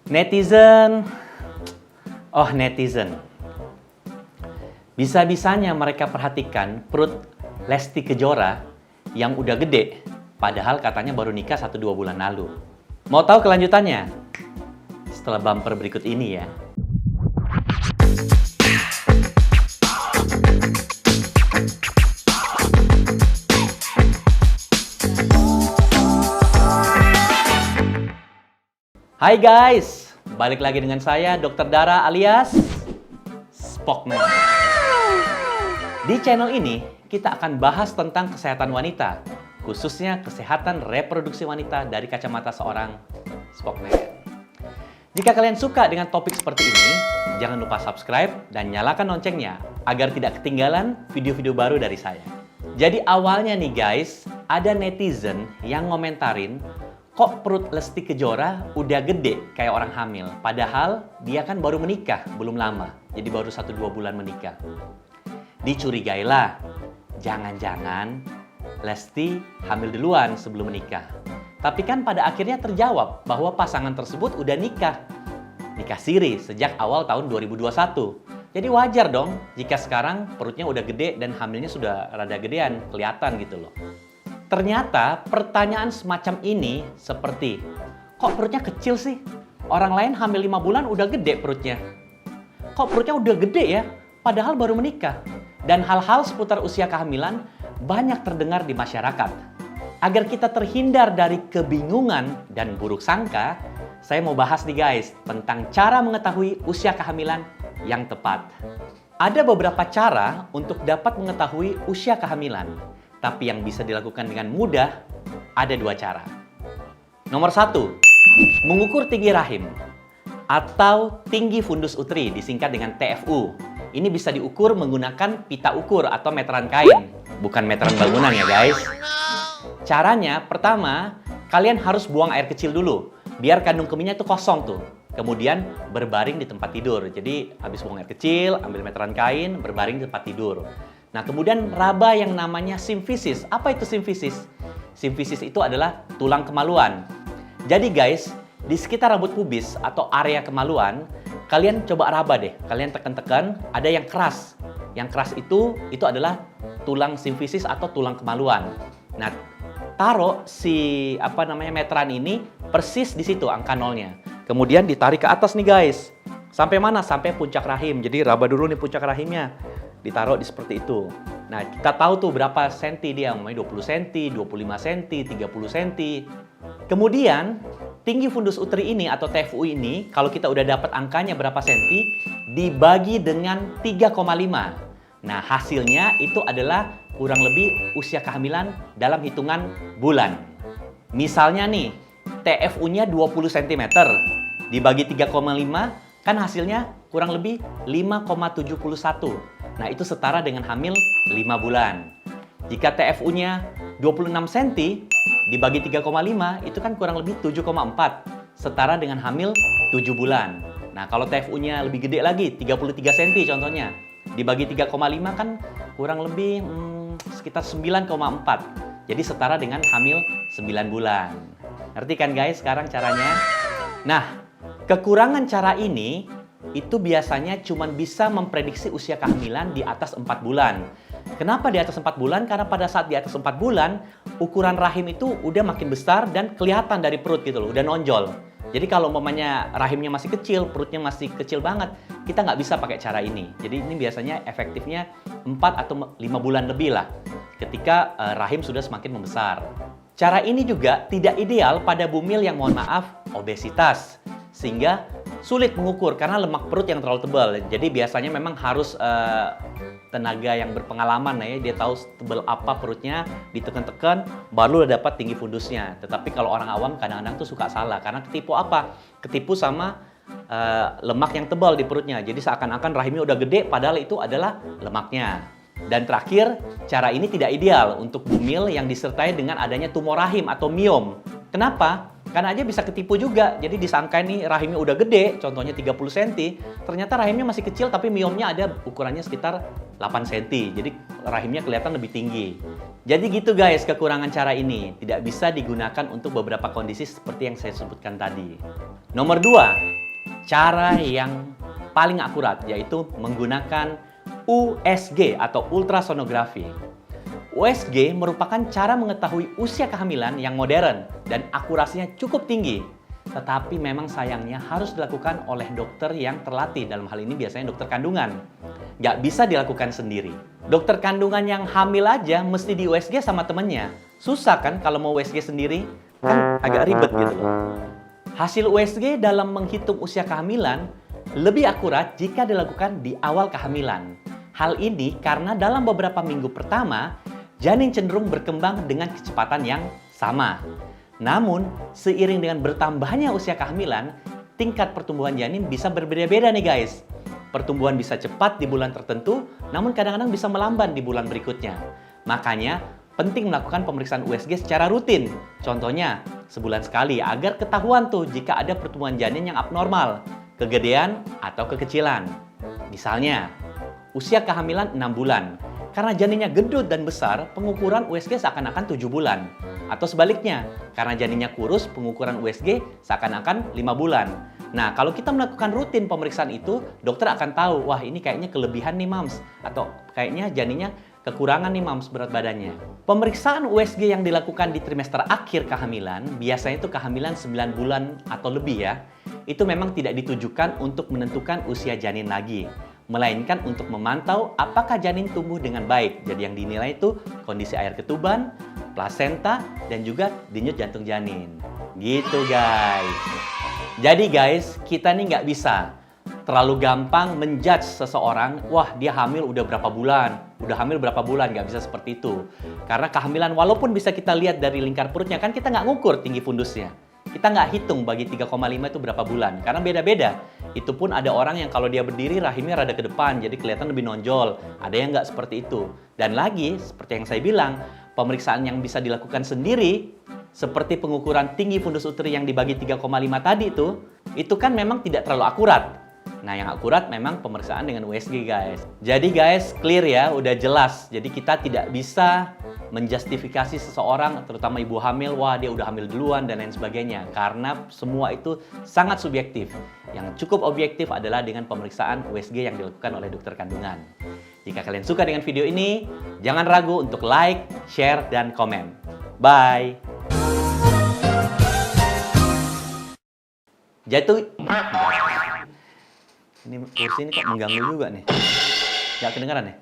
Netizen, netizen. Bisa-bisanya mereka perhatikan perut Lesti Kejora yang udah gede, padahal katanya baru nikah 1-2 bulan lalu. Mau tahu kelanjutannya? Setelah bumper berikut ini ya. Hai guys, balik lagi dengan saya Dr. Dara alias Spokman. Di channel ini kita akan bahas tentang kesehatan wanita, khususnya kesehatan reproduksi wanita dari kacamata seorang Spokman. Jika kalian suka dengan topik seperti ini, jangan lupa subscribe dan nyalakan loncengnya agar tidak ketinggalan video-video baru dari saya. Jadi awalnya nih guys, ada netizen yang ngomentarin, kok perut Lesti Kejora udah gede kayak orang hamil? Padahal dia kan baru menikah, belum lama. Jadi baru 1-2 bulan menikah. Dicurigailah, jangan-jangan Lesti hamil duluan sebelum menikah. Tapi kan pada akhirnya terjawab bahwa pasangan tersebut udah nikah. Nikah siri sejak awal tahun 2021. Jadi wajar dong jika sekarang perutnya udah gede dan hamilnya sudah rada gedean, kelihatan gitu loh. Ternyata pertanyaan semacam ini seperti, kok perutnya kecil sih? Orang lain hamil 5 bulan udah gede perutnya. Kok perutnya udah gede ya? Padahal baru menikah. Dan hal-hal seputar usia kehamilan banyak terdengar di masyarakat. Agar kita terhindar dari kebingungan dan buruk sangka, saya mau bahas nih guys tentang cara mengetahui usia kehamilan yang tepat. Ada beberapa cara untuk dapat mengetahui usia kehamilan. Tapi yang bisa dilakukan dengan mudah, ada 2 cara. Nomor 1, mengukur tinggi rahim atau tinggi fundus uteri, disingkat dengan TFU. Ini bisa diukur menggunakan pita ukur atau meteran kain, bukan meteran bangunan ya guys. Caranya, pertama, kalian harus buang air kecil dulu, biar kandung kemihnya itu kosong tuh. Kemudian berbaring di tempat tidur. Jadi habis buang air kecil, ambil meteran kain, berbaring di tempat tidur. Nah, kemudian raba yang namanya simfisis. Apa itu simfisis? Simfisis itu adalah tulang kemaluan. Jadi guys, di sekitar rambut pubis atau area kemaluan, kalian coba raba deh. Kalian tekan-tekan, ada yang keras. Yang keras itu adalah tulang simfisis atau tulang kemaluan. Nah, taruh si meteran ini persis di situ angka 0-nya. Kemudian ditarik ke atas nih guys. Sampai mana? Sampai puncak rahim. Jadi raba dulu nih puncak rahimnya. Ditaruh di seperti itu. Nah, kita tahu tuh berapa senti dia, mulai 20 senti, 25 senti, 30 senti. Kemudian, tinggi fundus uteri ini atau TFU ini, kalau kita udah dapat angkanya berapa senti, dibagi dengan 3,5. Nah, hasilnya itu adalah kurang lebih usia kehamilan dalam hitungan bulan. Misalnya nih, TFU-nya 20 cm, dibagi 3,5, kan hasilnya kurang lebih 5,71. Nah, itu setara dengan hamil 5 bulan. Jika TFU-nya 26 cm, dibagi 3,5, itu kan kurang lebih 7,4. Setara dengan hamil 7 bulan. Nah, kalau TFU-nya lebih gede lagi, 33 cm contohnya. Dibagi 3,5 kan kurang lebih sekitar 9,4. Jadi setara dengan hamil 9 bulan. Ngerti kan guys sekarang caranya? Nah, kekurangan cara ini itu biasanya cuma bisa memprediksi usia kehamilan di atas 4 bulan. Kenapa di atas 4 bulan? Karena pada saat di atas 4 bulan, ukuran rahim itu udah makin besar dan kelihatan dari perut gitu loh, udah nonjol. Jadi kalau umpamanya rahimnya masih kecil, perutnya masih kecil banget, kita nggak bisa pakai cara ini. Jadi ini biasanya efektifnya 4 atau 5 bulan lebih lah, ketika rahim sudah semakin membesar. Cara ini juga tidak ideal pada bumil yang mohon maaf, obesitas. Sehingga sulit mengukur karena lemak perut yang terlalu tebal. Jadi biasanya memang harus tenaga yang berpengalaman ya. Dia tahu tebal apa perutnya, ditekan-tekan, baru dapat tinggi fundusnya. Tetapi kalau orang awam kadang-kadang tuh suka salah. Karena ketipu apa? Ketipu sama lemak yang tebal di perutnya. Jadi seakan-akan rahimnya udah gede, padahal itu adalah lemaknya. Dan terakhir, cara ini tidak ideal untuk bumil yang disertai dengan adanya tumor rahim atau miom. Kenapa? Karena aja bisa ketipu juga. Jadi disangka nih rahimnya udah gede, contohnya 30 cm, ternyata rahimnya masih kecil tapi miomnya ada ukurannya sekitar 8 cm. Jadi rahimnya kelihatan lebih tinggi. Jadi gitu guys, kekurangan cara ini tidak bisa digunakan untuk beberapa kondisi seperti yang saya sebutkan tadi. Nomor 2, cara yang paling akurat, yaitu menggunakan USG atau ultrasonografi. USG merupakan cara mengetahui usia kehamilan yang modern dan akurasinya cukup tinggi. Tetapi memang sayangnya harus dilakukan oleh dokter yang terlatih, dalam hal ini biasanya dokter kandungan. Nggak bisa dilakukan sendiri. Dokter kandungan yang hamil aja mesti di USG sama temennya. Susah kan kalau mau USG sendiri? Kan agak ribet gitu loh. Hasil USG dalam menghitung usia kehamilan lebih akurat jika dilakukan di awal kehamilan. Hal ini karena dalam beberapa minggu pertama, janin cenderung berkembang dengan kecepatan yang sama. Namun, seiring dengan bertambahnya usia kehamilan, tingkat pertumbuhan janin bisa berbeda-beda nih guys. Pertumbuhan bisa cepat di bulan tertentu, namun kadang-kadang bisa melamban di bulan berikutnya. Makanya, penting melakukan pemeriksaan USG secara rutin. Contohnya, sebulan sekali agar ketahuan tuh jika ada pertumbuhan janin yang abnormal, kegedean atau kekecilan. Misalnya, usia kehamilan 6 bulan. Karena janinnya gendut dan besar, pengukuran USG seakan-akan 7 bulan. Atau sebaliknya, karena janinnya kurus, pengukuran USG seakan-akan 5 bulan. Nah, kalau kita melakukan rutin pemeriksaan itu, dokter akan tahu, wah ini kayaknya kelebihan nih mams. Atau kayaknya janinnya kekurangan nih mams berat badannya. Pemeriksaan USG yang dilakukan di trimester akhir kehamilan, biasanya itu kehamilan 9 bulan atau lebih ya, itu memang tidak ditujukan untuk menentukan usia janin lagi, melainkan untuk memantau apakah janin tumbuh dengan baik. Jadi yang dinilai itu kondisi air ketuban, plasenta, dan juga denyut jantung janin. Gitu guys. Jadi guys, kita nih nggak bisa terlalu gampang menjudge seseorang, wah dia hamil udah berapa bulan, nggak bisa seperti itu. Karena kehamilan walaupun bisa kita lihat dari lingkar perutnya, kan kita nggak ngukur tinggi fundusnya. Kita nggak hitung bagi 3,5 itu berapa bulan, karena beda-beda. Itu pun ada orang yang kalau dia berdiri rahimnya rada ke depan, jadi kelihatan lebih nonjol. Ada yang nggak seperti itu. Dan lagi, seperti yang saya bilang, pemeriksaan yang bisa dilakukan sendiri, seperti pengukuran tinggi fundus uteri yang dibagi 3,5 tadi itu kan memang tidak terlalu akurat. Nah, yang akurat memang pemeriksaan dengan USG, guys. Jadi, guys, clear ya, udah jelas. Jadi, kita tidak bisa menjustifikasi seseorang, terutama ibu hamil, wah dia udah hamil duluan, dan lain sebagainya. Karena semua itu sangat subjektif. Yang cukup objektif adalah dengan pemeriksaan USG yang dilakukan oleh dokter kandungan. Jika kalian suka dengan video ini, jangan ragu untuk like, share, dan komen. Bye! Jatuh. Ini kursi ini kok mengganggu juga nih. Nggak kedengeran ya?